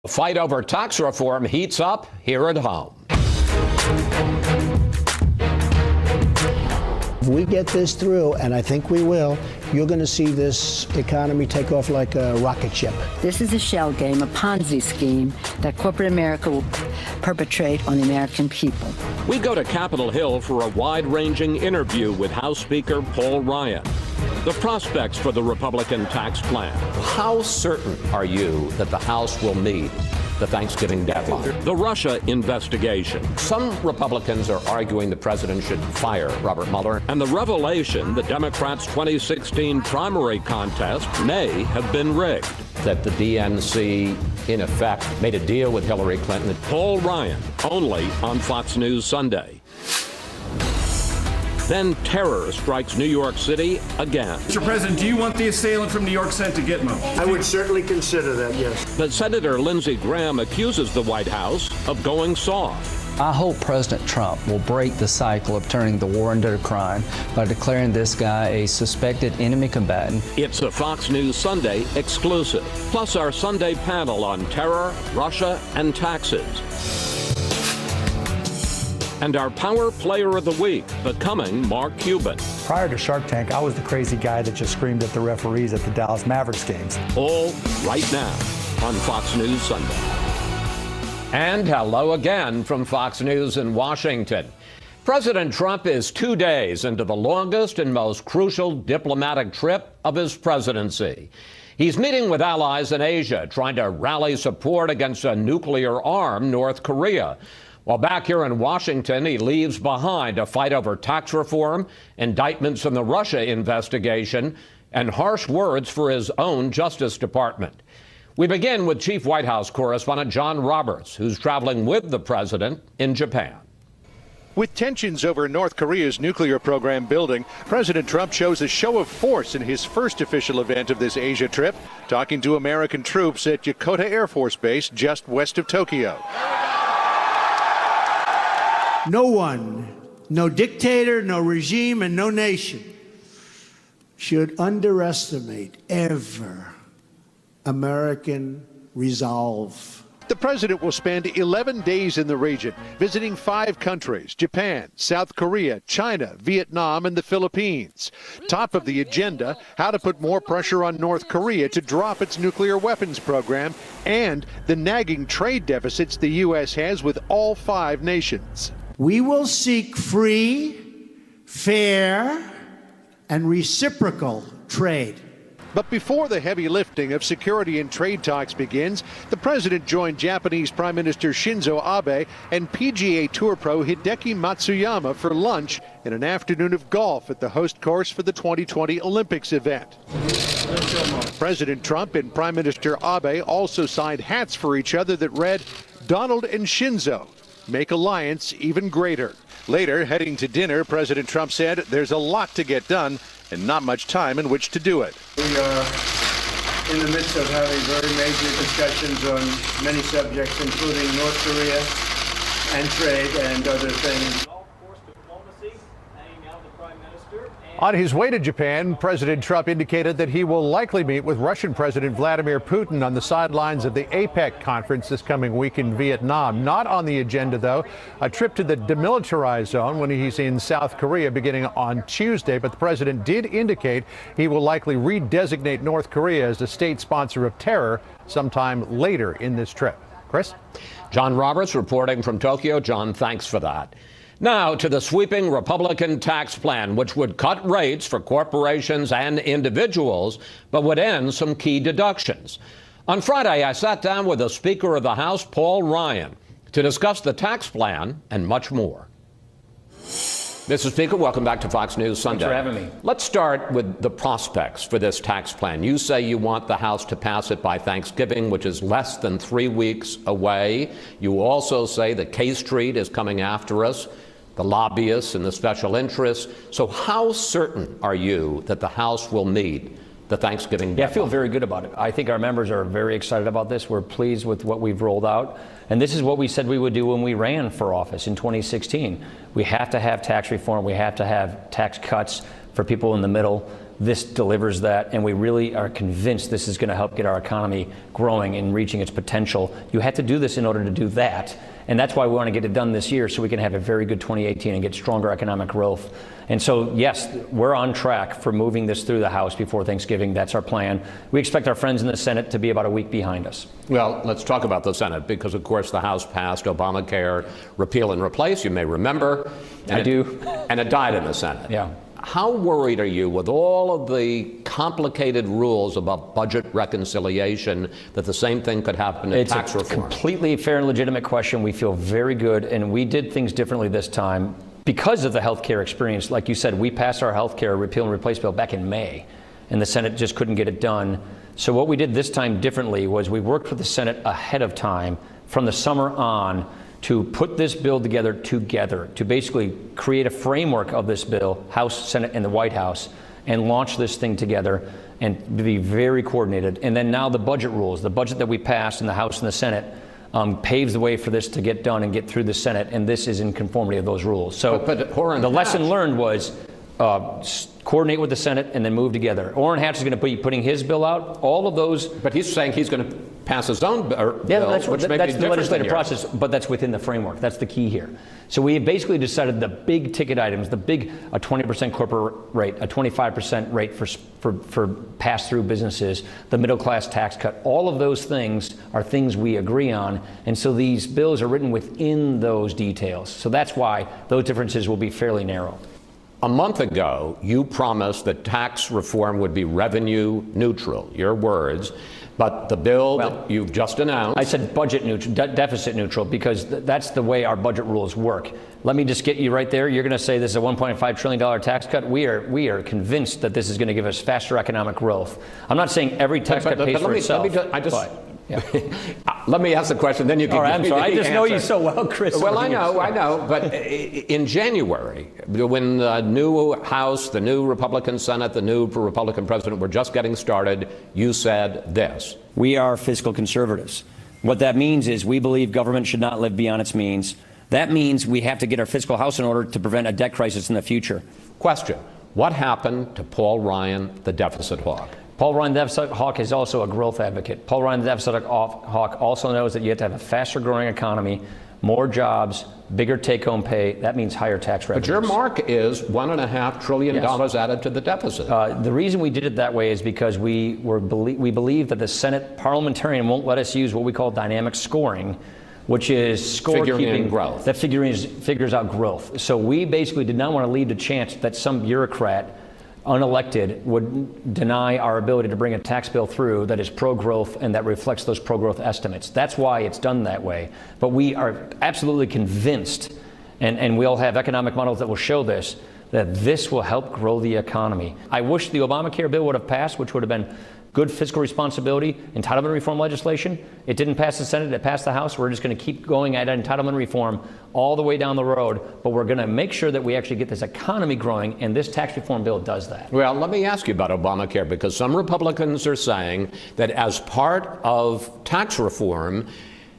The fight over tax reform heats up here at home. If we get this through, and I think we will, you're going to see this economy take off like a rocket ship. This is a shell game, a Ponzi scheme that corporate America will perpetrate on the American people. We go to Capitol Hill for a wide-ranging interview with House Speaker Paul Ryan. The prospects for the Republican tax plan. How certain are you that the House will meet the Thanksgiving deadline? The Russia investigation. Some Republicans are arguing the president should fire Robert Mueller. And the revelation the Democrats' 2016 primary contest may have been rigged. That the DNC, in effect, made a deal with Hillary Clinton. Paul Ryan, only on Fox News Sunday. Then terror strikes New York City again. Mr. President, do you want the assailant from New York sent to Gitmo? I would certainly consider that, yes. But Senator Lindsey Graham accuses the White House of going soft. I hope President Trump will break the cycle of turning the war into a crime by declaring this guy a suspected enemy combatant. It's a Fox News Sunday exclusive, plus our Sunday panel on terror, Russia, and taxes. And our Power Player of the Week, becoming Mark Cuban. Prior to Shark Tank, I was the crazy guy that just screamed at the referees at the Dallas Mavericks games. All right now on Fox News Sunday. And hello again from Fox News in Washington. President Trump is 2 days into the longest and most crucial diplomatic trip of his presidency. He's meeting with allies in Asia, trying to rally support against a nuclear-armed North Korea. While back here in Washington, he leaves behind a fight over tax reform, indictments in the Russia investigation, and harsh words for his own Justice Department. We begin with Chief White House correspondent John Roberts, who's traveling with the president in Japan. With tensions over North Korea's nuclear program building, President Trump shows a show of force in his first official event of this Asia trip, talking to American troops at Yokota Air Force Base just west of Tokyo. No one, no dictator, no regime, and no nation should underestimate ever American resolve. The president will spend 11 days in the region, visiting 5 countries: Japan, South Korea, China, Vietnam, and the Philippines. Top of the agenda, how to put more pressure on North Korea to drop its nuclear weapons program and the nagging trade deficits the U.S. has with all 5 nations. We will seek free, fair, and reciprocal trade. But before the heavy lifting of security and trade talks begins, the president joined Japanese Prime Minister Shinzo Abe and PGA Tour pro Hideki Matsuyama for lunch and an afternoon of golf at the host course for the 2020 Olympics event. President Trump and Prime Minister Abe also signed hats for each other that read, "Donald and Shinzo, make alliance even greater." Later, heading to dinner, President Trump said there's a lot to get done and not much time in which to do it. We are in the midst of having very major discussions on many subjects, including North Korea and trade and other things. On his way to Japan, President Trump indicated that he will likely meet with Russian President Vladimir Putin on the sidelines of the APEC conference this coming week in Vietnam. Not on the agenda, though, a trip to the demilitarized zone when he's in South Korea beginning on Tuesday. But the president did indicate he will likely redesignate North Korea as a state sponsor of terror sometime later in this trip. Chris? John Roberts reporting from Tokyo. John, thanks for that. Now to the sweeping Republican tax plan, which would cut rates for corporations and individuals, but would end some key deductions. On Friday, I sat down with the Speaker of the House, Paul Ryan, to discuss the tax plan and much more. Mr. Speaker, welcome back to Fox News Sunday. Thanks for having me. Let's start with the prospects for this tax plan. You say you want the House to pass it by Thanksgiving, which is less than 3 weeks away. You also say that K Street is coming after us, the lobbyists and the special interests. So how certain are you that the House will meet the Thanksgiving deadline? Yeah, I feel very good about it. I think our members are very excited about this. We're pleased with what we've rolled out. And this is what we said we would do when we ran for office in 2016. We have to have tax reform. We have to have tax cuts for people in the middle. this delivers that, and we really are convinced this is going to help get our economy growing and reaching its potential. You have to do this in order to do that, and that's why we want to get it done this year so we can have a very good 2018 and get stronger economic growth. And so, yes, we're on track for moving this through the House before Thanksgiving. That's our plan. We expect our friends in the Senate to be about a week behind us. Well, let's talk about the Senate, because, of course, the House passed Obamacare repeal and replace, you may remember. I do. And it died in the Senate. Yeah. How worried are you with all of the complicated rules about budget reconciliation that the same thing could happen in tax reform? It's a completely fair and legitimate question. We feel very good, and we did things differently this time because of the health care experience. Like you said, we passed our health care repeal and replace bill back in May, and the Senate just couldn't get it done. So what we did this time differently was we worked with the Senate ahead of time from the summer on to put this bill together to basically create a framework of this bill, House, Senate, and the White House, and launch this thing together and be very coordinated. And then now the budget rules, the budget that we passed in the House and the Senate, paves the way for this to get done and get through the Senate, and this is in conformity of those rules. So but the lesson learned was coordinate with the Senate and then move together. Orrin Hatch is going to be putting his bill out. All of those. But he's saying he's going to pass his own bill, that's which may that's be the different legislative than process, but that's within the framework. That's the key here. So we have basically decided the big ticket items, a 20% corporate rate, a 25% rate for pass-through businesses, the middle class tax cut. All of those things are things we agree on, and so these bills are written within those details. So that's why those differences will be fairly narrow. A month ago, you promised that tax reform would be revenue neutral, your words, but the bill that you've just announced. I said budget neutral, deficit neutral, because that's the way our budget rules work. Let me just get you right there. You're going to say this is a $1.5 trillion tax cut. We are convinced that this is going to give us faster economic growth. I'm not saying every tax cut pays for itself. Let me ask the question, then you can. All right, I'm sorry. I just know you answer. so well, Chris. Well, I know. But in January, when the new House, the new Republican Senate, the new Republican president were just getting started, you said this. We are fiscal conservatives. What that means is we believe government should not live beyond its means. That means we have to get our fiscal house in order to prevent a debt crisis in the future. Question: what happened to Paul Ryan, the deficit hawk? Paul Ryan, the deficit hawk, is also a growth advocate. Paul Ryan, the deficit hawk, also knows that you have to have a faster growing economy, more jobs, bigger take-home pay. That means higher tax revenues. But your mark is $1.5 trillion added to the deficit. The reason we did it that way is because we believe that the Senate parliamentarian won't let us use what we call dynamic scoring, which is scorekeeping growth. That figures out growth. So we basically did not want to leave the chance that some bureaucrat, unelected, would deny our ability to bring a tax bill through that is pro-growth and that reflects those pro-growth estimates. That's why it's done that way. But we are absolutely convinced, and we'll have economic models that will show this, that this will help grow the economy. I wish the Obamacare bill would have passed, which would have been good fiscal responsibility, entitlement reform legislation. It didn't pass the Senate, it passed the House. We're just going to keep going at entitlement reform all the way down the road, but we're going to make sure that we actually get this economy growing, and this tax reform bill does that. Well, let me ask you about Obamacare, because some Republicans are saying that as part of tax reform,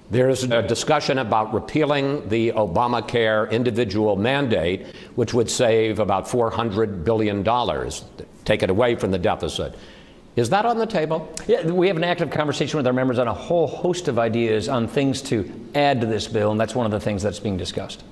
there's a discussion about repealing the Obamacare individual mandate, which would save about $400 billion, take it away from the deficit. Is that on the table? Yeah, we have an active conversation with our members on a whole host of ideas on things to add to this bill, and that's one of the things that's being discussed.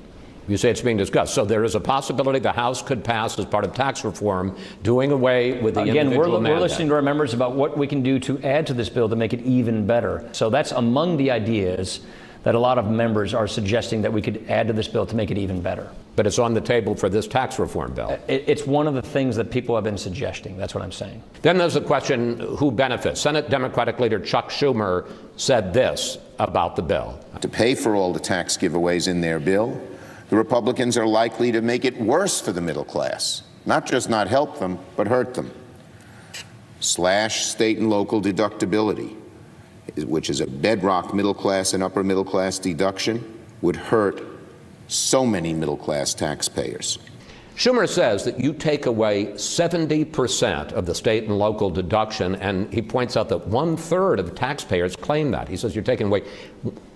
You say it's being discussed. So there is a possibility the House could pass as part of tax reform, doing away with the individual mandate. We're listening to our members about what we can do to add to this bill to make it even better. So that's among the ideas that a lot of members are suggesting that we could add to this bill to make it even better. But it's on the table for this tax reform bill. It's one of the things that people have been suggesting. That's what I'm saying. Then there's the question, who benefits? Senate Democratic leader Chuck Schumer said this about the bill. To pay for all the tax giveaways in their bill, the Republicans are likely to make it worse for the middle class. Not just not help them, but hurt them. Slash state and local deductibility, which is a bedrock middle class and upper middle class deduction, would hurt so many middle class taxpayers. Schumer says that you take away 70% of the state and local deduction, and he points out that 1/3 of taxpayers claim that. He says you're taking away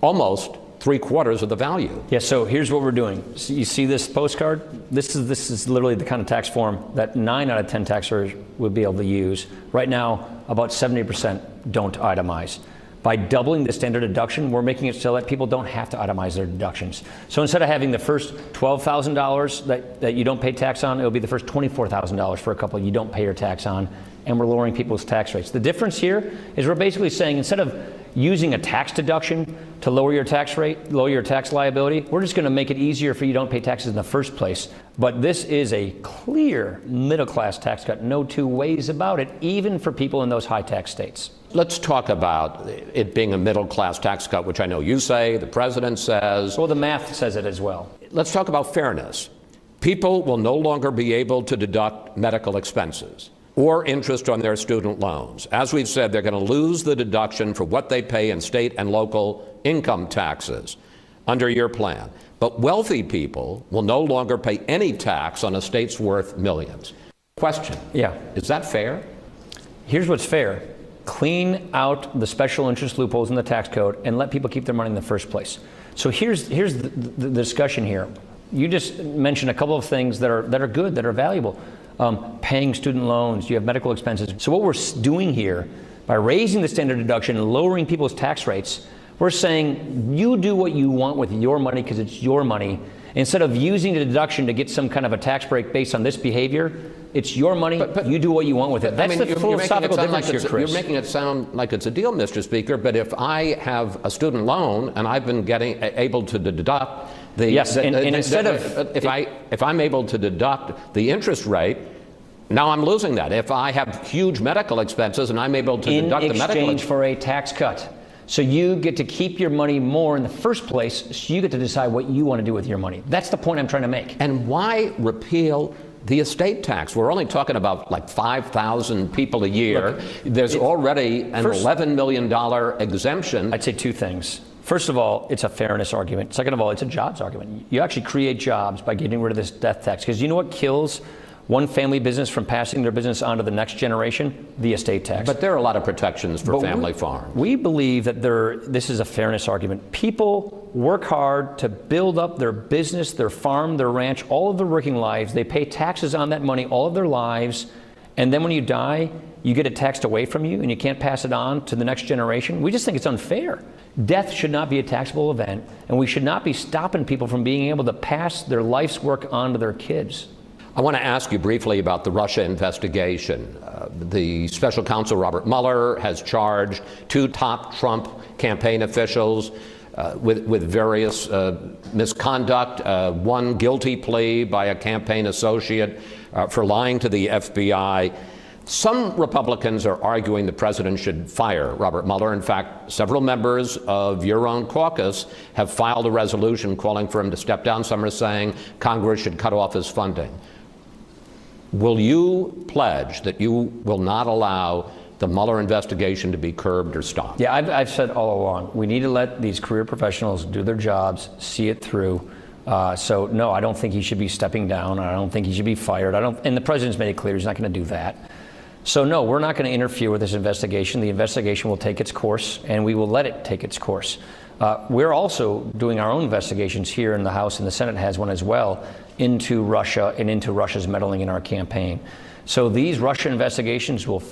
almost 3/4 of the value. Yeah, so here's what we're doing. So you see this postcard? This is literally the kind of tax form that 9 out of 10 taxpayers would be able to use. Right now, about 70% don't itemize. By doubling the standard deduction, we're making it so that people don't have to itemize their deductions. So instead of having the first $12,000 that you don't pay tax on, it'll be the first $24,000 for a couple you don't pay your tax on, and we're lowering people's tax rates. The difference here is we're basically saying instead of using a tax deduction to lower your tax rate, lower your tax liability, we're just going to make it easier for you to don't pay taxes in the first place. But this is a clear middle-class tax cut, no two ways about it, even for people in those high-tax states. Let's talk about it being a middle-class tax cut, which I know you say, the president says. Well, the math says it as well. Let's talk about fairness. People will no longer be able to deduct medical expenses or interest on their student loans. As we've said, they're going to lose the deduction for what they pay in state and local income taxes under your plan. But wealthy people will no longer pay any tax on estates worth millions. Question. Yeah. Is that fair? Here's what's fair. Clean out the special interest loopholes in the tax code and let people keep their money in the first place. So here's the discussion here. You just mentioned a couple of things that are good, that are valuable. Paying student loans, you have medical expenses. So what we're doing here, by raising the standard deduction and lowering people's tax rates, we're saying you do what you want with your money because it's your money. Instead of using the deduction to get some kind of a tax break based on this behavior, it's your money, but you do what you want with it. That's the philosophical difference here, Chris. You're making it sound like it's a deal, Mr. Speaker, but if I have a student loan and I've been able to deduct if I'm able to deduct the interest rate, now I'm losing that. If I have huge medical expenses and I'm able to deduct the medical expenses. In exchange for a tax cut. So you get to keep your money more in the first place, so you get to decide what you want to do with your money. That's the point I'm trying to make. And why repeal the estate tax? We're only talking about like 5,000 people a year. Look, there's already an $11 million exemption. I'd say two things. First of all, it's a fairness argument. Second of all, it's a jobs argument. You actually create jobs by getting rid of this death tax. Because you know what kills one family business from passing their business on to the next generation? The estate tax. But there are a lot of protections for family farms. We believe that this is a fairness argument. People work hard to build up their business, their farm, their ranch, all of their working lives. They pay taxes on that money all of their lives. And then when you die, you get it taxed away from you and you can't pass it on to the next generation. We just think it's unfair. Death should not be a taxable event, and we should not be stopping people from being able to pass their life's work on to their kids. I want to ask you briefly about the Russia investigation. The special counsel, Robert Mueller, has charged 2 top Trump campaign officials with various misconduct, one guilty plea by a campaign associate for lying to the FBI. Some Republicans are arguing the president should fire Robert Mueller. In fact, several members of your own caucus have filed a resolution calling for him to step down. Some are saying Congress should cut off his funding. Will you pledge that you will not allow the Mueller investigation to be curbed or stopped? Yeah, I've said all along, we need to let these career professionals do their jobs, see it through. So no, I don't think he should be stepping down. I don't think he should be fired. And the president's made it clear he's not going to do that. So no, we're not going to interfere with this investigation. The investigation will take its course, and we will let it take its course. We're also doing our own investigations here in the House, and the Senate has one as well, into Russia and into Russia's meddling in our campaign. So these Russia investigations will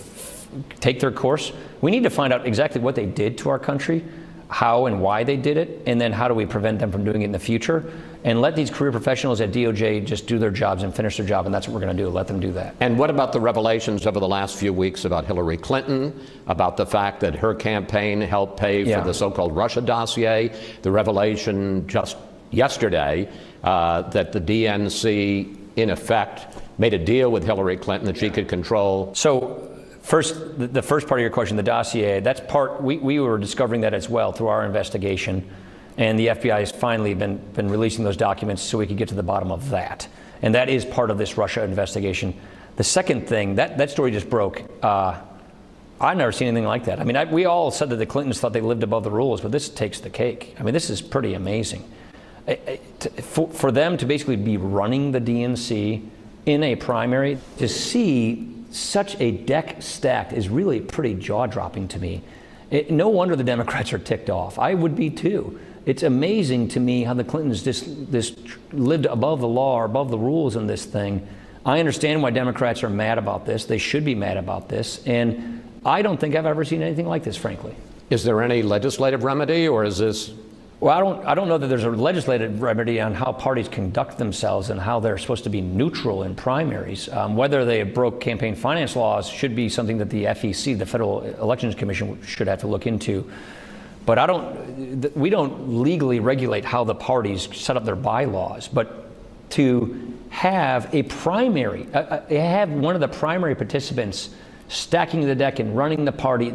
take their course. We need to find out exactly what they did to our country, how and why they did it, and then how do we prevent them from doing it in the future, and let these career professionals at DOJ just do their jobs and finish their job, and that's what we're going to do, let them do that. And what about the revelations over the last few weeks about Hillary Clinton, about the fact that her campaign helped pay for the so-called Russia dossier, the revelation just yesterday that the DNC, in effect, made a deal with Hillary Clinton that she could control? So first, the first part of your question, the dossier, that's part, we were discovering that as well through our investigation. And the FBI has finally been releasing those documents so we could get to the bottom of that. And that is part of this Russia investigation. The second thing, that story just broke. I've never seen anything like that. I mean, we all said that the Clintons thought they lived above the rules, but this takes the cake. I mean, this is pretty amazing. For them to basically be running the DNC in a primary, to see such a deck stacked is really pretty jaw-dropping to me. No wonder the Democrats are ticked off. I would be too. it's amazing to me how the Clintons just lived above the law or above the rules in this thing. I understand why Democrats are mad about this. They should be mad about this. And I don't think I've ever seen anything like this, frankly. Is there any legislative remedy, or is this? Well, I don't know that there's a legislative remedy on how parties conduct themselves and how they're supposed to be neutral in primaries. Whether they broke campaign finance laws should be something that the FEC, the Federal Elections Commission, should have to look into. But we don't legally regulate how the parties set up their bylaws. But to have a primary, have one of the primary participants stacking the deck and running the party,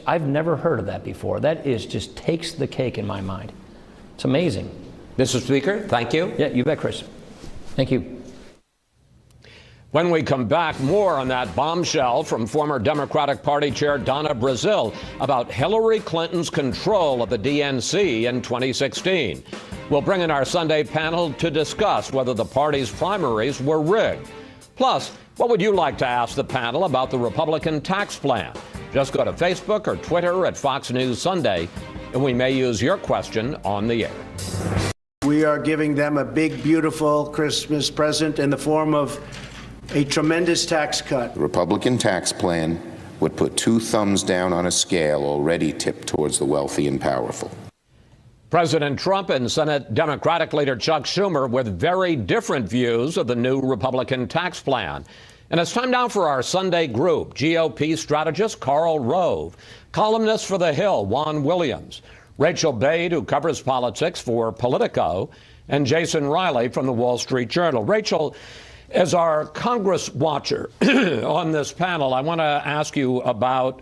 I've never heard of that before. That just takes the cake in my mind. It's amazing. Mr. Speaker, thank you. Yeah, you bet, Chris. Thank you. When we come back, more on that bombshell from former Democratic Party Chair Donna Brazile about Hillary Clinton's control of the DNC in 2016. We'll bring in our Sunday panel to discuss whether the party's primaries were rigged. Plus, what would you like to ask the panel about the Republican tax plan? Just go to Facebook or Twitter at Fox News Sunday, and we may use your question on the air. We are giving them a big, beautiful Christmas present in the form of a tremendous tax cut. The Republican tax plan would put 2 thumbs down on a scale already tipped towards the wealthy and powerful. President Trump and Senate Democratic leader Chuck Schumer with very different views of the new Republican tax plan. And it's time now for our Sunday group. GOP strategist Karl Rove, columnist for The Hill Juan Williams, Rachel Bade, who covers politics for Politico, and Jason Riley from the Wall Street Journal. Rachel, as our Congress watcher on this panel, I want to ask you about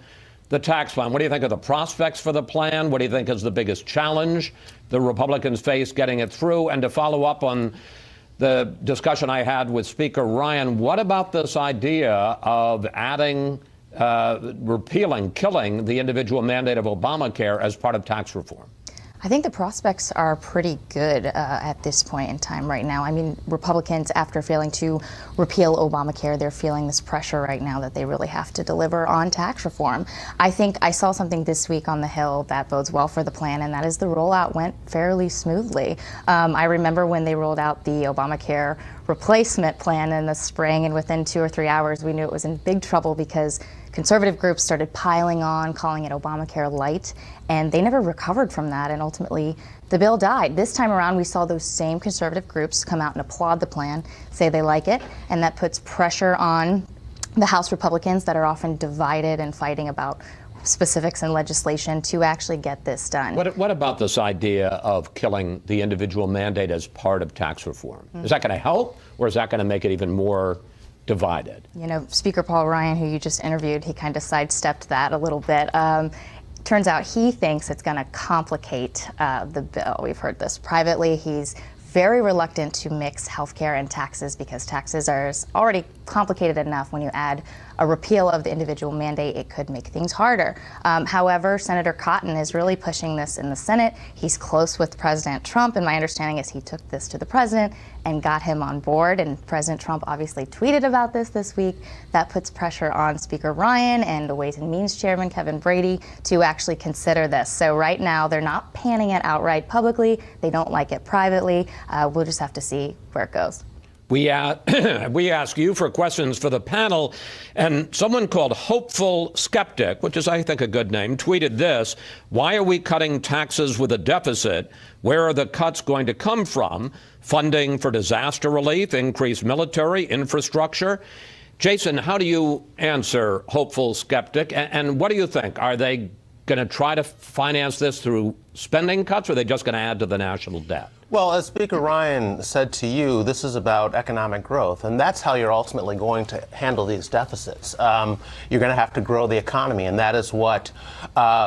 the tax plan. What do you think of the prospects for the plan? What do you think is the biggest challenge the Republicans face getting it through? And to follow up on the discussion I had with Speaker Ryan, what about this idea of adding, repealing, killing the individual mandate of Obamacare as part of tax reform? I think the prospects are pretty good at this point in time right now. I mean, Republicans, after failing to repeal Obamacare, they're feeling this pressure right now that they really have to deliver on tax reform. I think I saw something this week on the Hill that bodes well for the plan, and that is the rollout went fairly smoothly. I remember when they rolled out the Obamacare replacement plan in the spring, and within 2 or 3 hours, we knew it was in big trouble because conservative groups started piling on, calling it Obamacare light, and they never recovered from that, and ultimately the bill died. This time around, we saw those same conservative groups come out and applaud the plan, say they like it, and that puts pressure on the House Republicans that are often divided and fighting about specifics in legislation to actually get this done. What about this idea of killing the individual mandate as part of tax reform? Is that going to help, or is that going to make it even more divided? You know, Speaker Paul Ryan, who you just interviewed, he kind of sidestepped that a little bit. Turns out he thinks it's going to complicate the bill. We've heard this privately. He's very reluctant to mix healthcare and taxes because taxes are already complicated enough. When you add a repeal of the individual mandate, it could make things harder. However, Senator Cotton is really pushing this in the Senate. He's close with President Trump, and my understanding is he took this to the president and got him on board, and President Trump obviously tweeted about this week. That puts pressure on Speaker Ryan and the Ways and Means Chairman Kevin Brady to actually consider this. So right now, they're not panning it outright publicly. They don't like it privately. We'll just have to see where it goes. We ask you for questions for the panel, and someone called Hopeful Skeptic, which is, I think, a good name, tweeted this: why are we cutting taxes with a deficit? Where are the cuts going to come from? Funding for disaster relief, increased military, infrastructure? Jason, how do you answer Hopeful Skeptic? And what do you think? Are they going to try to finance this through spending cuts, or are they just going to add to the national debt? Well, as Speaker Ryan said to you, this is about economic growth, and that's how you're ultimately going to handle these deficits. You're going to have to grow the economy, and that is what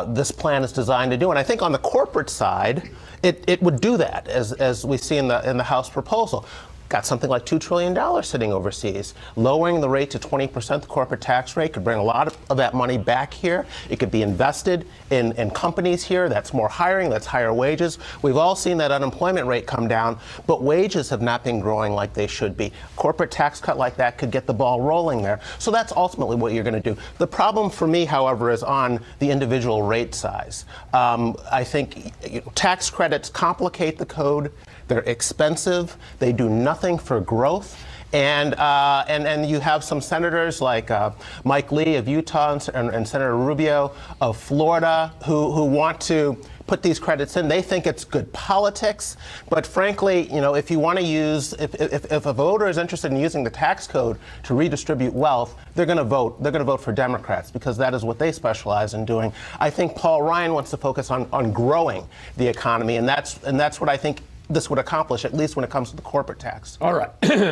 this plan is designed to do. And I think on the corporate side, it would do that, as we see in the House proposal. got something like $2 trillion sitting overseas. Lowering the rate to 20%, the corporate tax rate, could bring a lot of that money back here. It could be invested in companies here. That's more hiring, that's higher wages. We've all seen that unemployment rate come down, but wages have not been growing like they should be. Corporate tax cut like that could get the ball rolling there. So that's ultimately what you're going to do. The problem for me, however, is on the individual rate size. I think tax credits complicate the code. They're expensive. They do nothing for growth. And you have some senators like Mike Lee of Utah and Senator Rubio of Florida who want to put these credits in. They think it's good politics. But frankly, if you want to use, if a voter is interested in using the tax code to redistribute wealth, they're going to vote. They're going to vote for Democrats because that is what they specialize in doing. I think Paul Ryan wants to focus on growing the economy, and that's what I think this would accomplish, at least when it comes to the corporate tax. All right.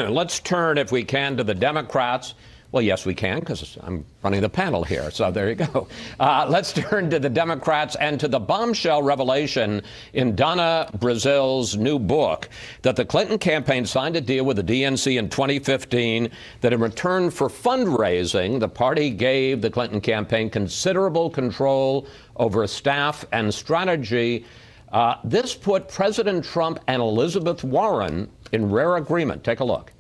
Let's turn, if we can, to the Democrats. Well, yes, we can, because I'm running the panel here. So there you go. Let's turn to the Democrats and to the bombshell revelation in Donna Brazil's new book that the Clinton campaign signed a deal with the DNC in 2015 that in return for fundraising, the party gave the Clinton campaign considerable control over staff and strategy. This put President Trump and Elizabeth Warren in rare agreement. Take a look.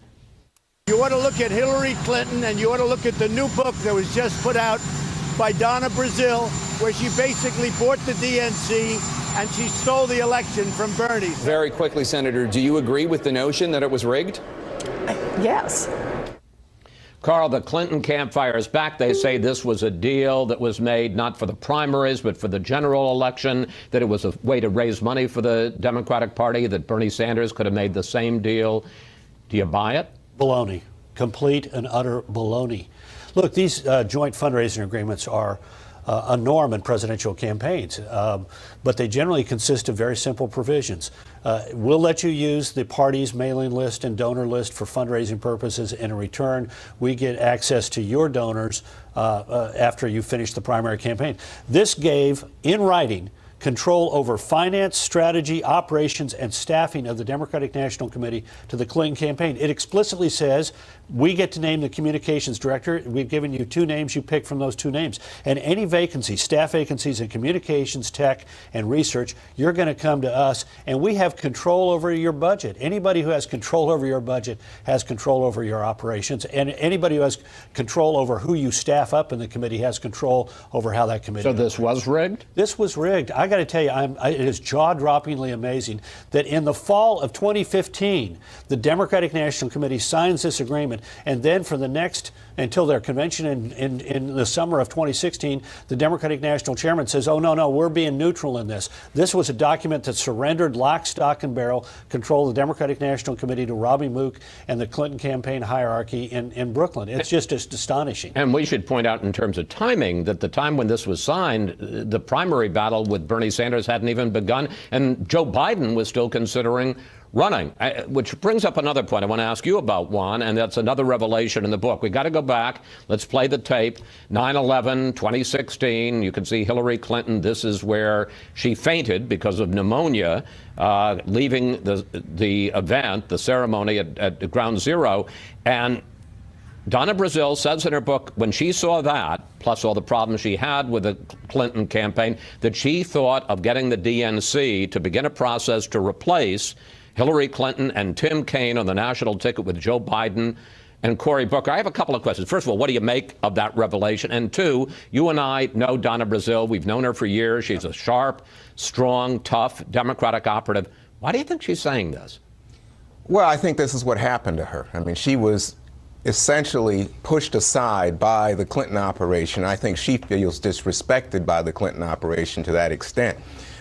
You ought to look at Hillary Clinton, and you ought to look at the new book that was just put out by Donna Brazil, where she basically bought the DNC and she stole the election from Bernie. Very quickly, Senator, do you agree with the notion that it was rigged? Yes. Carl, the Clinton camp fires back. They say this was a deal that was made not for the primaries, but for the general election, that it was a way to raise money for the Democratic Party, that Bernie Sanders could have made the same deal. Do you buy it? Baloney. Complete and utter baloney. Look, these joint fundraising agreements are a norm in presidential campaigns, but they generally consist of very simple provisions. We'll let you use the party's mailing list and donor list for fundraising purposes. In return, we get access to your donors after you finish the primary campaign. This gave, in writing, control over finance, strategy, operations, and staffing of the Democratic National Committee to the Clinton campaign. It explicitly says we get to name the communications director. We've given you 2 names. You pick from those 2 names. And any vacancies, staff vacancies in communications, tech, and research, you're going to come to us, and we have control over your budget. Anybody who has control over your budget has control over your operations, and anybody who has control over who you staff up in the committee has control over how that committee. So this was rigged? This was rigged. I got to tell you, it is jaw-droppingly amazing that in the fall of 2015, the Democratic National Committee signs this agreement, and then for the next, until their convention in the summer of 2016, the Democratic National Chairman says, oh, no, we're being neutral in this. This was a document that surrendered lock, stock, and barrel control of the Democratic National Committee to Robbie Mook and the Clinton campaign hierarchy in Brooklyn. It's just astonishing. And we should point out in terms of timing that the time when this was signed, the primary battle with Bernie Sanders hadn't even begun, and Joe Biden was still considering running, which brings up another point I want to ask you about, Juan, and that's another revelation in the book. We got to go back. Let's play the tape. 9/11, 2016. You can see Hillary Clinton. This is where she fainted because of pneumonia, leaving the event, the ceremony at Ground Zero. And Donna Brazil says in her book, when she saw that, plus all the problems she had with the Clinton campaign, that she thought of getting the DNC to begin a process to replace Hillary Clinton and Tim Kaine on the national ticket with Joe Biden and Cory Booker. I have a couple of questions. First of all, what do you make of that revelation? And 2, you and I know Donna Brazil. We've known her for years. She's a sharp, strong, tough Democratic operative. Why do you think she's saying this? Well, I think this is what happened to her. I mean, she was essentially pushed aside by the Clinton operation. I think she feels disrespected by the Clinton operation to that extent,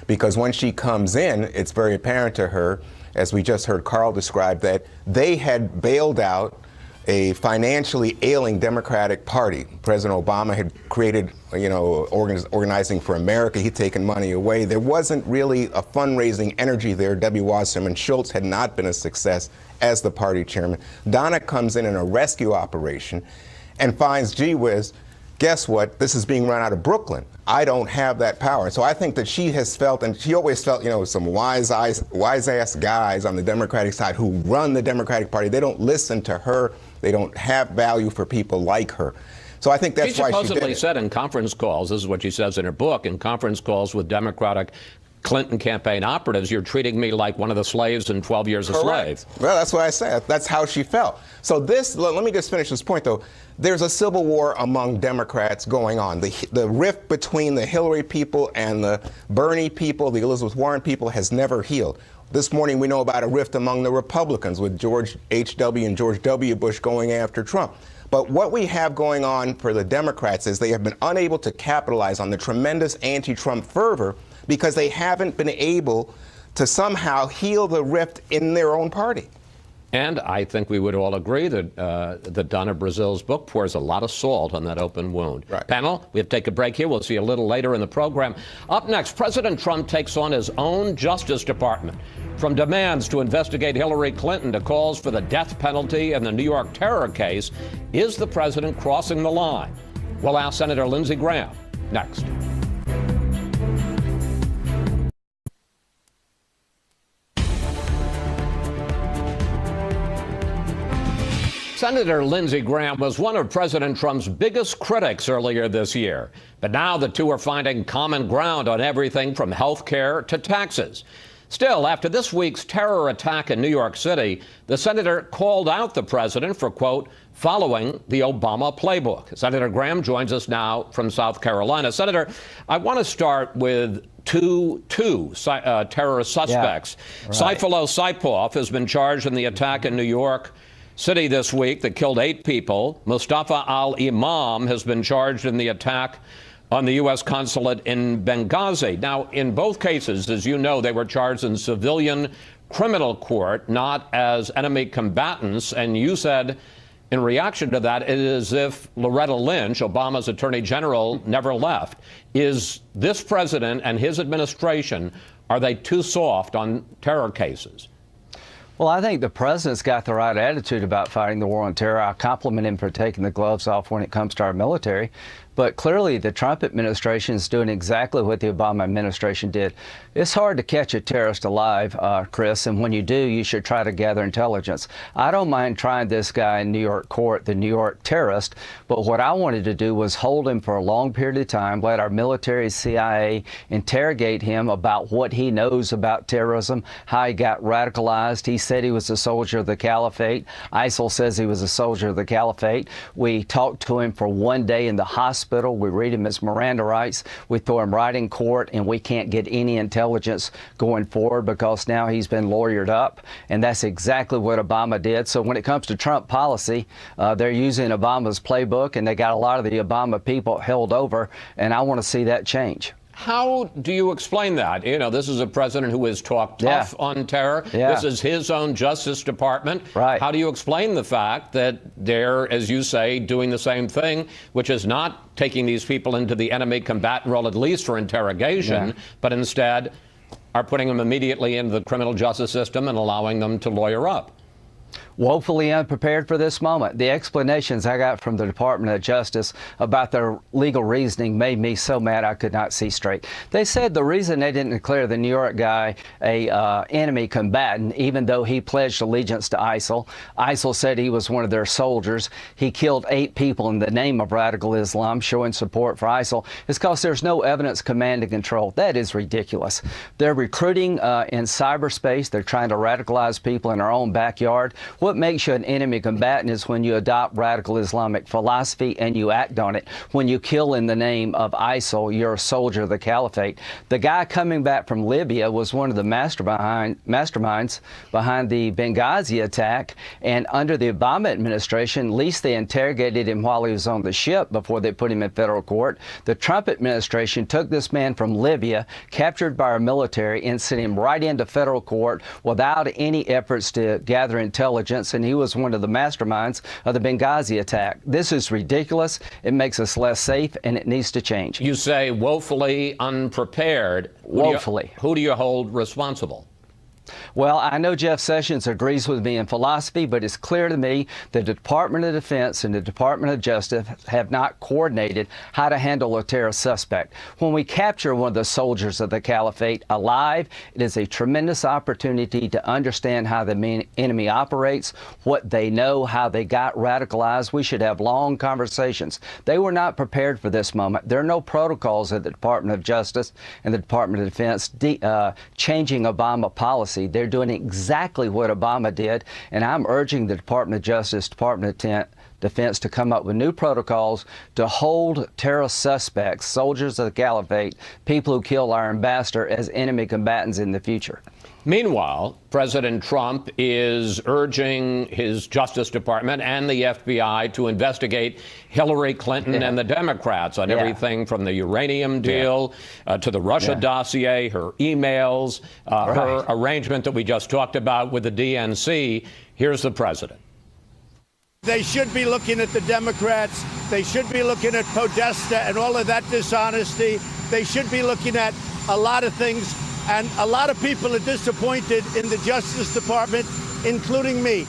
because when she comes in, it's very apparent to her, as we just heard Carl describe, that they had bailed out a financially ailing Democratic Party. President Obama had created, Organizing for America. He'd taken money away. There wasn't really a fundraising energy there. W. Wasserman Schultz had not been a success as the party chairman. Donna comes in a rescue operation and finds, gee whiz, guess what? This is being run out of Brooklyn. I don't have that power. So I think that she has felt, and she always felt, some wise-ass guys on the Democratic side who run the Democratic Party. They don't listen to her. They don't have value for people like her. So I think that's why she did it. She supposedly said in conference calls, this is what she says in her book, in conference calls with Democratic Clinton campaign operatives, you're treating me like one of the slaves in 12 Years a Slave. Well, that's what I said. That's how she felt. So let me just finish this point, though. There's a civil war among Democrats going on. The rift between the Hillary people and the Bernie people, the Elizabeth Warren people, has never healed. This morning, we know about a rift among the Republicans with George H.W. and George W. Bush going after Trump. But what we have going on for the Democrats is they have been unable to capitalize on the tremendous anti-Trump fervor because they haven't been able to somehow heal the rift in their own party. And I think we would all agree that Donna Brazil's book pours a lot of salt on that open wound. Right. Panel, we have to take a break here. We'll see you a little later in the program. Up next, President Trump takes on his own Justice Department. From demands to investigate Hillary Clinton to calls for the death penalty in the New York terror case, is the president crossing the line? We'll ask Senator Lindsey Graham next. Senator Lindsey Graham was one of President Trump's biggest critics earlier this year. But now the two are finding common ground on everything from health care to taxes. Still, after this week's terror attack in New York City, the senator called out the president for, quote, following the Obama playbook. Senator Graham joins us now from South Carolina. Senator, I want to start with two terrorist suspects. Yeah, right. Saifullah Saipov has been charged in the attack in New York City this week that killed 8 people. Mustafa al-Imam has been charged in the attack on the U.S. consulate in Benghazi. Now, in both cases, as you know, they were charged in civilian criminal court, not as enemy combatants. And you said, in reaction to that, it is as if Loretta Lynch, Obama's attorney general, never left. Is this president and his administration, are they too soft on terror cases? Well, I think the president's got the right attitude about fighting the war on terror. I compliment him for taking the gloves off when it comes to our military. But clearly, the Trump administration is doing exactly what the Obama administration did. It's hard to catch a terrorist alive, Chris, and when you do, you should try to gather intelligence. I don't mind trying this guy in New York court, the New York terrorist, but what I wanted to do was hold him for a long period of time, let our military, CIA, interrogate him about what he knows about terrorism, how he got radicalized. He said he was a soldier of the caliphate. ISIL says he was a soldier of the caliphate. We talked to him for one day in the hospital. We read him his Miranda rights. We throw him right in court, and we can't get any intelligence going forward because now he's been lawyered up. And that's exactly what Obama did. So when it comes to Trump policy, they're using Obama's playbook, and they got a lot of the Obama people held over. And I want to see that change. How do you explain that? You know, this is a president who has talked tough on terror. Yeah. This is his own Justice Department. Right. How do you explain the fact that they're, as you say, doing the same thing, which is not taking these people into the enemy combatant role, at least for interrogation, but instead are putting them immediately into the criminal justice system and allowing them to lawyer up? Woefully unprepared for this moment. The explanations I got from the Department of Justice about their legal reasoning made me so mad I could not see straight. They said the reason they didn't declare the New York guy a enemy combatant, even though he pledged allegiance to ISIL. ISIL said he was one of their soldiers. He killed 8 people in the name of radical Islam, showing support for ISIL. It's because there's no evidence, command, and control. That is ridiculous. They're recruiting in cyberspace. They're trying to radicalize people in our own backyard. What makes you an enemy combatant is when you adopt radical Islamic philosophy and you act on it. When you kill in the name of ISIL, you're a soldier of the caliphate. The guy coming back from Libya was one of the masterminds behind the Benghazi attack. And under the Obama administration, at least they interrogated him while he was on the ship before they put him in federal court. The Trump administration took this man from Libya, captured by our military, and sent him right into federal court without any efforts to gather intelligence. And he was one of the masterminds of the Benghazi attack. This is ridiculous. It makes us less safe, and it needs to change. You say woefully unprepared. Woefully. Who do you hold responsible? Well, I know Jeff Sessions agrees with me in philosophy, but it's clear to me that the Department of Defense and the Department of Justice have not coordinated how to handle a terrorist suspect. When we capture one of the soldiers of the caliphate alive, it is a tremendous opportunity to understand how the enemy operates, what they know, how they got radicalized. We should have long conversations. They were not prepared for this moment. There are no protocols at the Department of Justice and the Department of Defense changing Obama policy. They're doing exactly what Obama did, and I'm urging the Department of Justice, Department of Defense to come up with new protocols to hold terrorist suspects, soldiers of the caliphate, people who killed our ambassador, as enemy combatants in the future. Meanwhile, President Trump is urging his Justice Department and the FBI to investigate Hillary Clinton and the Democrats on everything from the uranium deal to the Russia dossier, her emails, her arrangement that we just talked about with the DNC. Here's the president. They should be looking at the Democrats. They should be looking at Podesta and all of that dishonesty. They should be looking at a lot of things. And a lot of people are disappointed in the Justice Department, including me.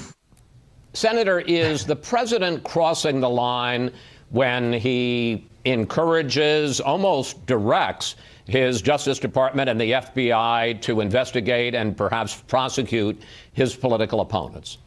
Senator, is the president crossing the line when he encourages, almost directs, his Justice Department and the FBI to investigate and perhaps prosecute his political opponents?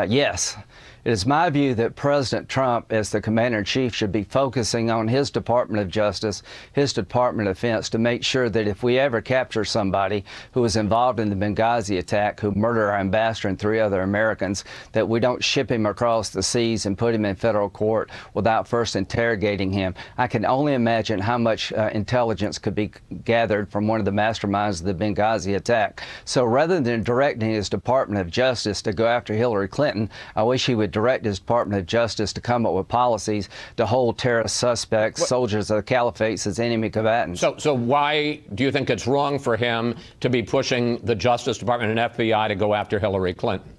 Yes. It is my view that President Trump, as the Commander-in-Chief, should be focusing on his Department of Justice, his Department of Defense, to make sure that if we ever capture somebody who was involved in the Benghazi attack, who murdered our ambassador and 3 other Americans, that we don't ship him across the seas and put him in federal court without first interrogating him. I can only imagine how much intelligence could be gathered from one of the masterminds of the Benghazi attack. So rather than directing his Department of Justice to go after Hillary Clinton, I wish he would direct his Department of Justice to come up with policies to hold terrorist suspects, soldiers of the caliphates, as enemy combatants. So why do you think it's wrong for him to be pushing the Justice Department and FBI to go after Hillary Clinton?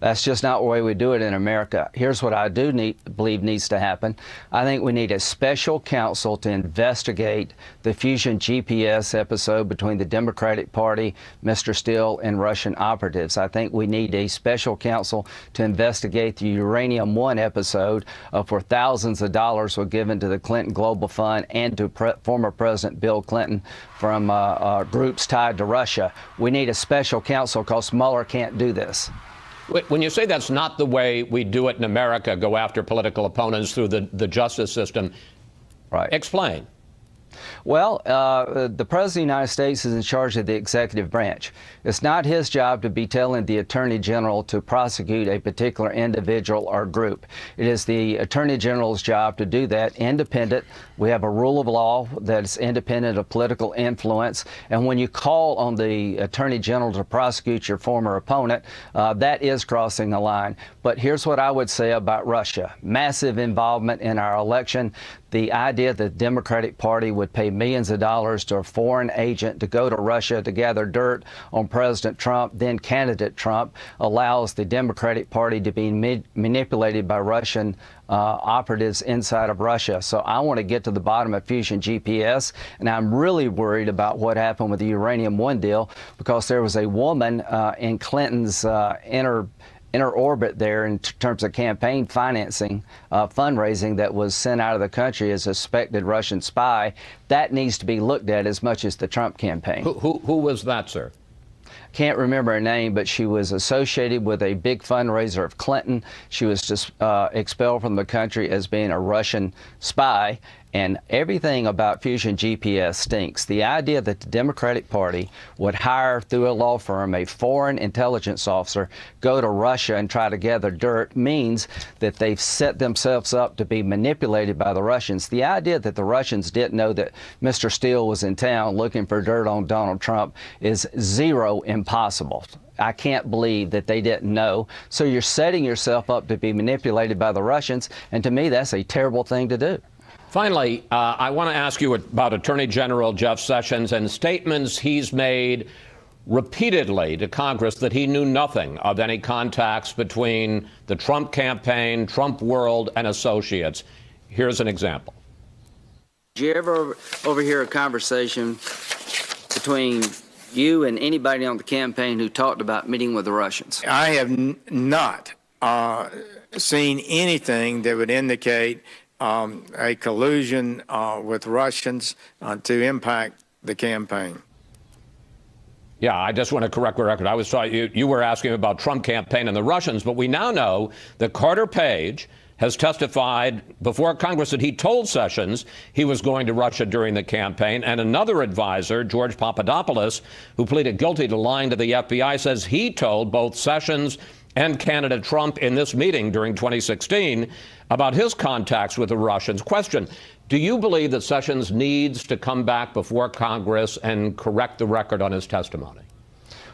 That's just not the way we do it in America. Here's what I do believe needs to happen. I think we need a special counsel to investigate the Fusion GPS episode between the Democratic Party, Mr. Steele, and Russian operatives. I think we need a special counsel to investigate the Uranium One episode where thousands of dollars were given to the Clinton Global Fund and to former President Bill Clinton from groups tied to Russia. We need a special counsel because Mueller can't do this. When you say that's not the way we do it in America, go after political opponents through the justice system, explain. Well, the President of the United States is in charge of the executive branch. It's not his job to be telling the Attorney General to prosecute a particular individual or group. It is the Attorney General's job to do that independent. We have a rule of law that's independent of political influence. And when you call on the Attorney General to prosecute your former opponent, that is crossing the line. But here's what I would say about Russia. Massive involvement in our election. The idea that the Democratic Party would pay millions of dollars to a foreign agent to go to Russia to gather dirt on President Trump, then candidate Trump, allows the Democratic Party to be manipulated by Russian operatives inside of Russia. So I want to get to the bottom of Fusion GPS, and I'm really worried about what happened with the Uranium One deal, because there was a woman in Clinton's inner orbit there in terms of campaign financing, fundraising, that was sent out of the country as a suspected Russian spy. That needs to be looked at as much as the Trump campaign. Who was that, sir? Can't remember her name, but she was associated with a big fundraiser of Clinton. She was just expelled from the country as being a Russian spy. And everything about Fusion GPS stinks. The idea that the Democratic Party would hire, through a law firm, a foreign intelligence officer, go to Russia and try to gather dirt means that they've set themselves up to be manipulated by the Russians. The idea that the Russians didn't know that Mr. Steele was in town looking for dirt on Donald Trump is zero impossible. I can't believe that they didn't know. So you're setting yourself up to be manipulated by the Russians, and to me, that's a terrible thing to do. Finally, I want to ask you about Attorney General Jeff Sessions and statements he's made repeatedly to Congress that he knew nothing of any contacts between the Trump campaign, Trump World, and associates. Here's an example. Did you ever overhear a conversation between you and anybody on the campaign who talked about meeting with the Russians? I have not seen anything that would indicate a collusion with Russians to impact the campaign. Yeah, I just want to correct the record. I was talking, you were asking about Trump campaign and the Russians, but we now know that Carter Page has testified before Congress that he told Sessions he was going to Russia during the campaign. And another advisor, George Papadopoulos, who pleaded guilty to lying to the FBI, says he told both Sessions and candidate Trump in this meeting during 2016 about his contacts with the Russians. Question, do you believe that Sessions needs to come back before Congress and correct the record on his testimony?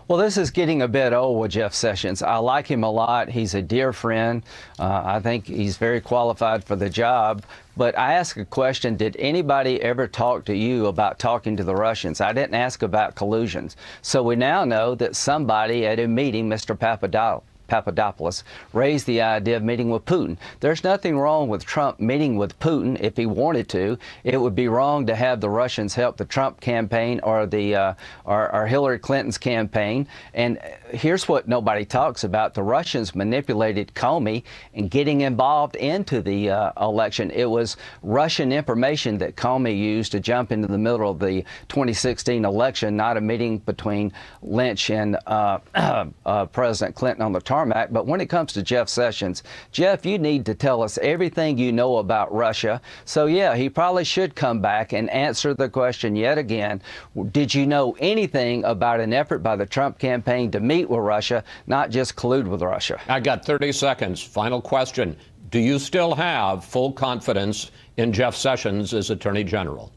Well, this is getting a bit old with Jeff Sessions. I like him a lot. He's a dear friend. I think he's very qualified for the job. But I ask a question, did anybody ever talk to you about talking to the Russians? I didn't ask about collusions. So we now know that somebody at a meeting, Mr. Papadopoulos, raised the idea of meeting with Putin. There's nothing wrong with Trump meeting with Putin if he wanted to. It would be wrong to have the Russians help the Trump campaign or the or Hillary Clinton's campaign. And here's what nobody talks about. The Russians manipulated Comey in getting involved into the election. It was Russian information that Comey used to jump into the middle of the 2016 election, not a meeting between Lynch and President Clinton on the tarmac. But when it comes to Jeff Sessions, Jeff, you need to tell us everything you know about Russia. So, yeah, he probably should come back and answer the question yet again. Did you know anything about an effort by the Trump campaign to meet with Russia, not just collude with Russia? I got 30 seconds. Final question. Do you still have full confidence in Jeff Sessions as Attorney General?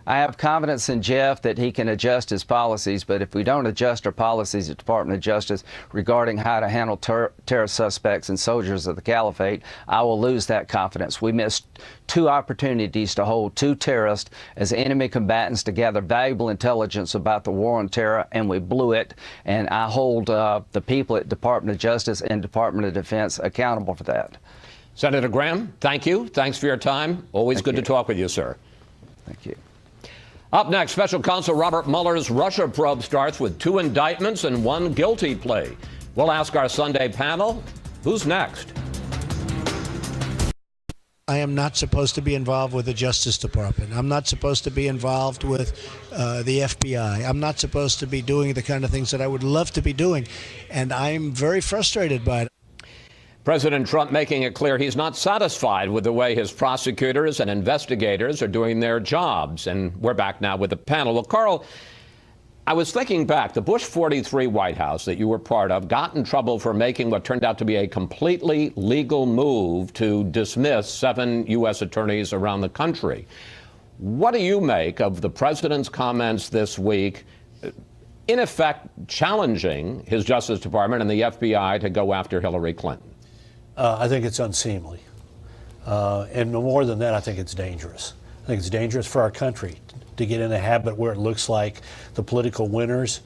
I have confidence in Jeff that he can adjust his policies, but if we don't adjust our policies at the Department of Justice regarding how to handle terrorist suspects and soldiers of the caliphate, I will lose that confidence. We missed 2 opportunities to hold 2 terrorists as enemy combatants to gather valuable intelligence about the war on terror, and we blew it. And I hold the people at Department of Justice and Department of Defense accountable for that. Senator Graham, thank you. Thanks for your time. Always good to talk with you, sir. Thank you. Up next, Special Counsel Robert Mueller's Russia probe starts with 2 indictments and 1 guilty plea. We'll ask our Sunday panel, who's next? I am not supposed to be involved with the Justice Department. I'm not supposed to be involved with the FBI. I'm not supposed to be doing the kind of things that I would love to be doing. And I'm very frustrated by it. President Trump making it clear he's not satisfied with the way his prosecutors and investigators are doing their jobs. And we're back now with the panel. Well, Carl, I was thinking back. The Bush 43 White House that you were part of got in trouble for making what turned out to be a completely legal move to dismiss 7 U.S. attorneys around the country. What do you make of the president's comments this week, in effect challenging his Justice Department and the FBI to go after Hillary Clinton? I think it's unseemly. And more than that, I think it's dangerous. I think it's dangerous for our country to get in a habit where it looks like the political winners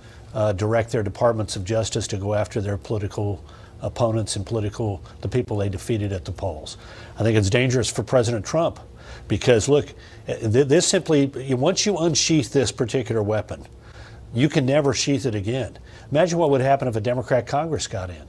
direct their departments of justice to go after their political opponents and the people they defeated at the polls. I think it's dangerous for President Trump because, look, this simply, once you unsheath this particular weapon, you can never sheath it again. Imagine what would happen if a Democrat Congress got in.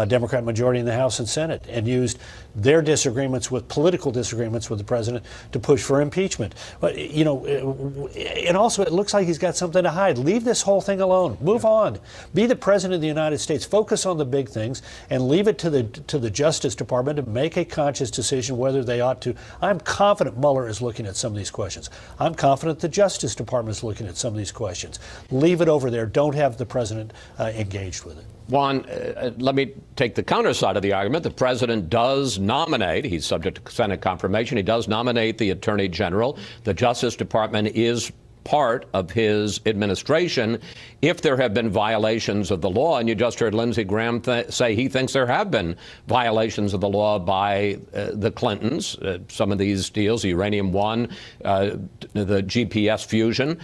Democrat majority in the House and Senate and used their political disagreements with the president to push for impeachment. But, and also it looks like he's got something to hide. Leave this whole thing alone. Move on. Be the president of the United States. Focus on the big things and leave it to the Justice Department to make a conscious decision whether they ought to. I'm confident Mueller is looking at some of these questions. I'm confident the Justice Department is looking at some of these questions. Leave it over there. Don't have the president engaged with it. Juan, let me take the counter side of the argument. The president does nominate, he's subject to Senate confirmation, he does nominate the Attorney General. The Justice Department is part of his administration if there have been violations of the law. And you just heard Lindsey Graham say he thinks there have been violations of the law by the Clintons. Some of these deals, the Uranium One, the GPS fusion.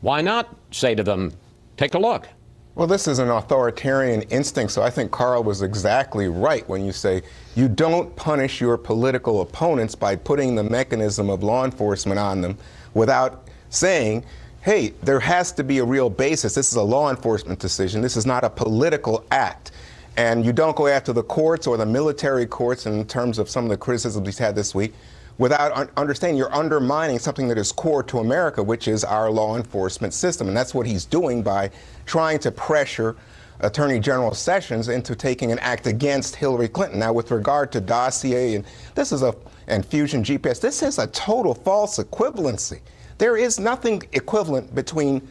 Why not say to them, take a look? Well, this is an authoritarian instinct, so I think Carl was exactly right when you say you don't punish your political opponents by putting the mechanism of law enforcement on them without saying hey, there has to be a real basis. This is a law enforcement decision. This is not a political act. And you don't go after the courts or the military courts in terms of some of the criticisms he's had this week without understanding you're undermining something that is core to America, which is our law enforcement system. And that's what he's doing by trying to pressure Attorney General Sessions into taking an act against Hillary Clinton. Now, with regard to dossier and Fusion GPS, this is a total false equivalency. There is nothing equivalent between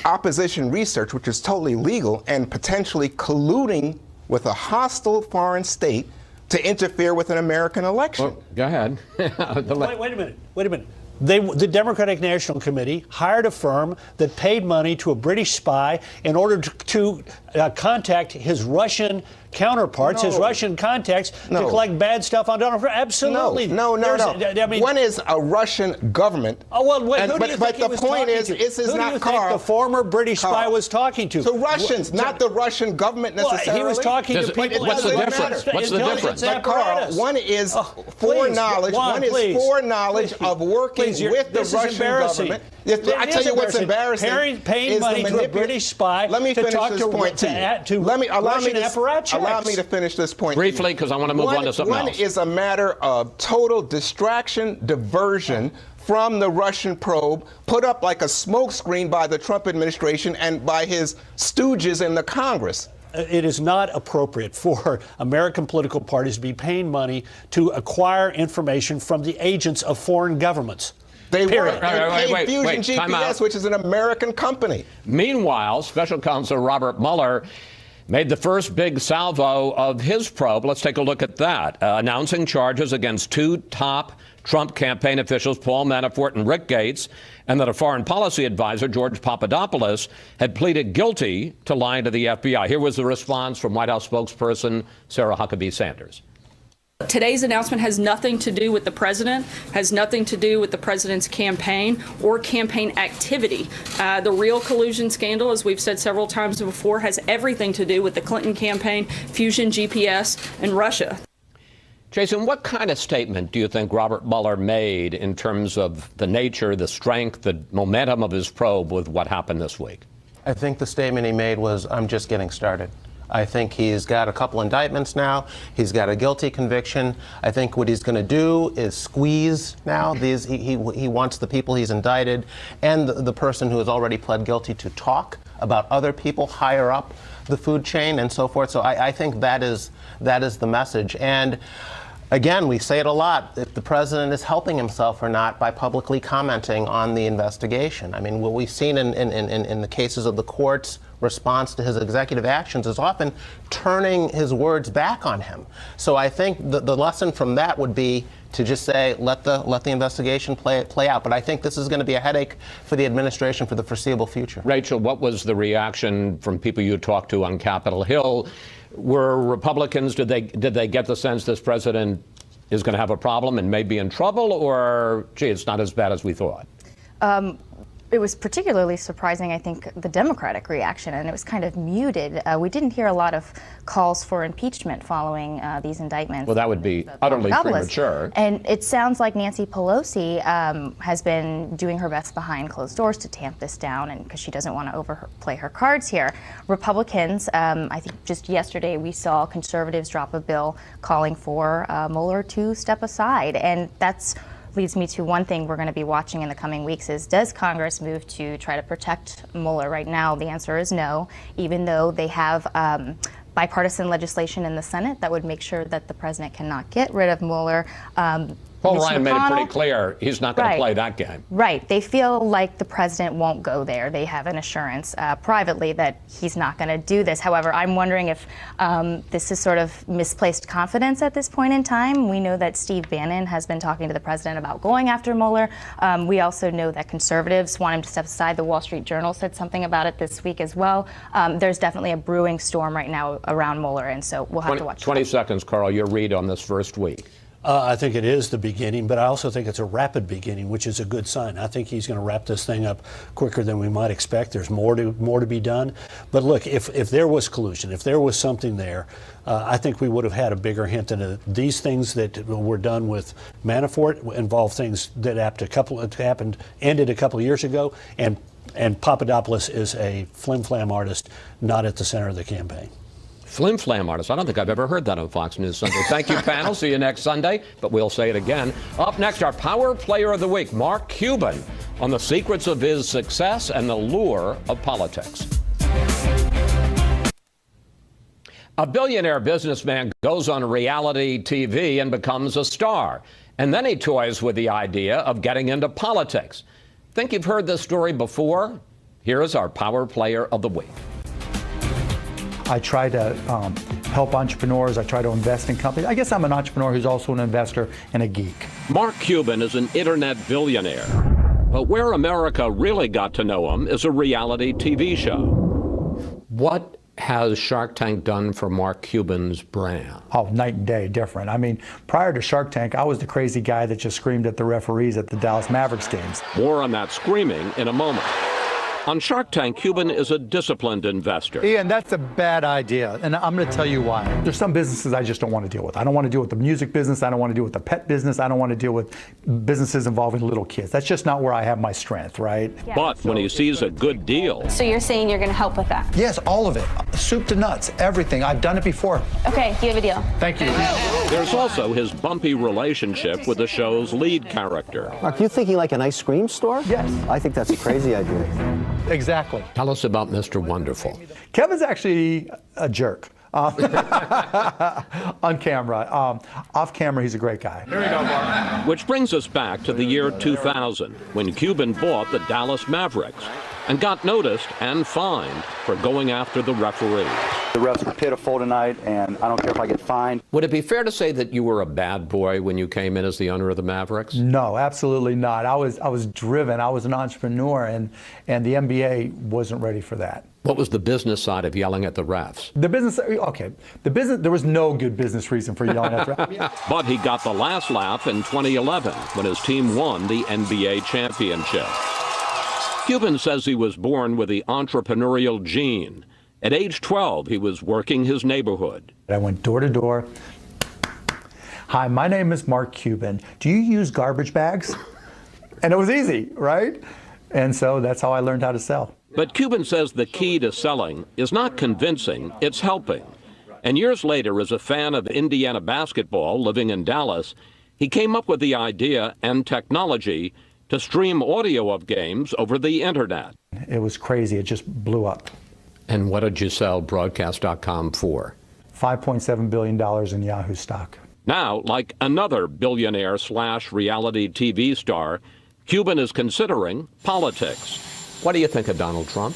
opposition research, which is totally legal, and potentially colluding with a hostile foreign state to interfere with an American election. Well, go ahead. Wait a minute. The Democratic National Committee hired a firm that paid money to a British spy in order to contact his Russian counterparts, his Russian contacts, to collect bad stuff on Donald Trump. Absolutely. No. I mean, one is a Russian government. Oh, well, wait, who do you think the point is not Carl. The former British spy was talking to? The Russians, not the Russian government necessarily. Well, he was talking to people. What's the difference? What's the difference? But Carl, one is foreknowledge. One is foreknowledge of working with the Russian government. I tell you what's embarrassing. Paying money to a British spy to talk to Russian apparatchiks. Allow me to finish this point. Briefly, because I want to move on to something else. One is a matter of total distraction, diversion from the Russian probe, put up like a smokescreen by the Trump administration and by his stooges in the Congress. It is not appropriate for American political parties to be paying money to acquire information from the agents of foreign governments. They Period. paid Fusion GPS, which is an American company. Meanwhile, Special Counsel Robert Mueller made the first big salvo of his probe. Let's take a look at that. Announcing charges against two top Trump campaign officials, Paul Manafort and Rick Gates, and that a foreign policy advisor, George Papadopoulos, had pleaded guilty to lying to the FBI. Here was the response from White House spokesperson Sarah Huckabee Sanders. Today's announcement has nothing to do with the president, has nothing to do with the president's campaign or campaign activity. The real collusion scandal, as we've said several times before, has everything to do with the Clinton campaign, Fusion GPS, and Russia. Jason, what kind of statement do you think Robert Mueller made in terms of the nature, the strength, the momentum of his probe with what happened this week? I think the statement he made was, I'm just getting started. I think he's got a couple indictments now. He's got a guilty conviction. I think what he's going to do is squeeze now. He wants the people he's indicted and the person who has already pled guilty to talk about other people higher up the food chain and so forth. So I think that is the message. And again, we say it a lot, if the president is helping himself or not by publicly commenting on the investigation. I mean, what we've seen in the cases of the court's response to his executive actions is often turning his words back on him. So I think the lesson from that would be to just say, let the investigation play out. But I think this is going to be a headache for the administration for the foreseeable future. Rachel, what was the reaction from people you talked to on Capitol Hill? Were Republicans, did they get the sense this president is going to have a problem and may be in trouble, or, gee, it's not as bad as we thought? It was particularly surprising, I think, the Democratic reaction, and it was kind of muted. We didn't hear a lot of calls for impeachment following these indictments. Well, that would be utterly premature. And it sounds like Nancy Pelosi has been doing her best behind closed doors to tamp this down, and because she doesn't want to overplay her cards here. Republicans, I think just yesterday we saw conservatives drop a bill calling for Mueller to step aside, and that's leads me to one thing we're going to be watching in the coming weeks is, does Congress move to try to protect Mueller? Right now, the answer is no, even though they have bipartisan legislation in the Senate that would make sure that the president cannot get rid of Mueller. Paul Ryan made it pretty clear he's not going to play that game. Right. They feel like the president won't go there. They have an assurance privately that he's not going to do this. However, I'm wondering if this is sort of misplaced confidence at this point in time. We know that Steve Bannon has been talking to the president about going after Mueller. We also know that conservatives want him to step aside. The Wall Street Journal said something about it this week as well. There's definitely a brewing storm right now around Mueller, and so we'll have to watch. 20 seconds, Carl, your read on this first week. I think it is the beginning, but I also think it's a rapid beginning, which is a good sign. I think he's going to wrap this thing up quicker than we might expect. There's more to be done. But look, if there was collusion, if there was something there, I think we would have had a bigger hint into it. These things that were done with Manafort involve things that ended a couple of years ago, and Papadopoulos is a flim-flam artist, not at the center of the campaign. Flim-flam artist. I don't think I've ever heard that on Fox News Sunday. Thank you, panel. See you next Sunday, but we'll say it again. Up next, our Power Player of the Week, Mark Cuban, on the secrets of his success and the lure of politics. A billionaire businessman goes on reality TV and becomes a star. And then he toys with the idea of getting into politics. Think you've heard this story before? Here is our Power Player of the Week. I try to help entrepreneurs. I try to invest in companies. I guess I'm an entrepreneur who's also an investor and a geek. Mark Cuban is an internet billionaire. But where America really got to know him is a reality TV show. What has Shark Tank done for Mark Cuban's brand? Oh, night and day different. I mean, prior to Shark Tank, I was the crazy guy that just screamed at the referees at the Dallas Mavericks games. More on that screaming in a moment. On Shark Tank, Cuban is a disciplined investor. Ian, that's a bad idea, and I'm going to tell you why. There's some businesses I just don't want to deal with. I don't want to deal with the music business. I don't want to deal with the pet business. I don't want to deal with businesses involving little kids. That's just not where I have my strength, right? Yeah. But when he sees a good deal... So you're saying you're going to help with that? Yes, all of it. Soup to nuts, everything. I've done it before. Okay, you have a deal. Thank you. There's also his bumpy relationship with the show's lead character. Mark, you thinking like an ice cream store? Yes. I think that's a crazy idea. Exactly. Tell us about Mr. Wonderful. Kevin's actually a jerk. On camera. Off camera, he's a great guy. Here we go, Mark. Which brings us back to the year 2000, when Cuban bought the Dallas Mavericks and got noticed and fined for going after the referee. The refs were pitiful tonight, and I don't care if I get fined. Would it be fair to say that you were a bad boy when you came in as the owner of the Mavericks? No, absolutely not. I was driven. I was an entrepreneur, and the NBA wasn't ready for that. What was the business side of yelling at the refs? The business, okay. The business, there was no good business reason for yelling at the refs. But he got the last laugh in 2011 when his team won the NBA championship. Cuban says he was born with the entrepreneurial gene. At age 12, he was working his neighborhood. I went door to door. Hi, my name is Mark Cuban. Do you use garbage bags? And it was easy, right? And so that's how I learned how to sell. But Cuban says the key to selling is not convincing, it's helping. And years later, as a fan of Indiana basketball living in Dallas, he came up with the idea and technology to stream audio of games over the internet. It was crazy. It just blew up. And what did you sell Broadcast.com for? $5.7 billion in Yahoo stock. Now, like another billionaire/reality TV star, Cuban is considering politics. What do you think of Donald Trump?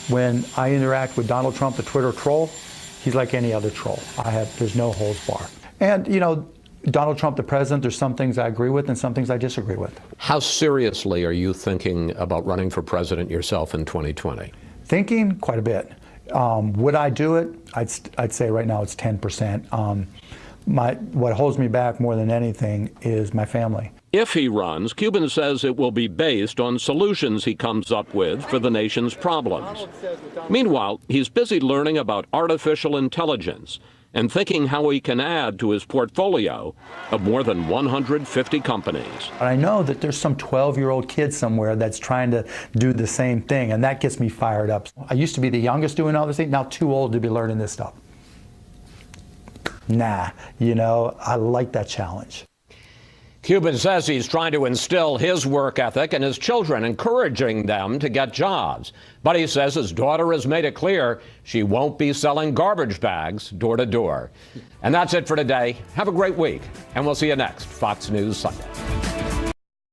When I interact with Donald Trump, the Twitter troll, he's like any other troll. There's no holds bar. And, you know, Donald Trump, the president, there's some things I agree with and some things I disagree with. How seriously are you thinking about running for president yourself in 2020? Thinking quite a bit. Would I do it? I'd say right now it's 10%. What holds me back more than anything is my family. If he runs, Cuban says it will be based on solutions he comes up with for the nation's problems. Meanwhile, he's busy learning about artificial intelligence and thinking how he can add to his portfolio of more than 150 companies. I know that there's some 12-year-old kid somewhere that's trying to do the same thing, and that gets me fired up. I used to be the youngest doing all this thing, now too old to be learning this stuff. Nah, you know, I like that challenge. Cuban says he's trying to instill his work ethic in his children, encouraging them to get jobs. But he says his daughter has made it clear she won't be selling garbage bags door to door. And that's it for today. Have a great week, and we'll see you next Fox News Sunday.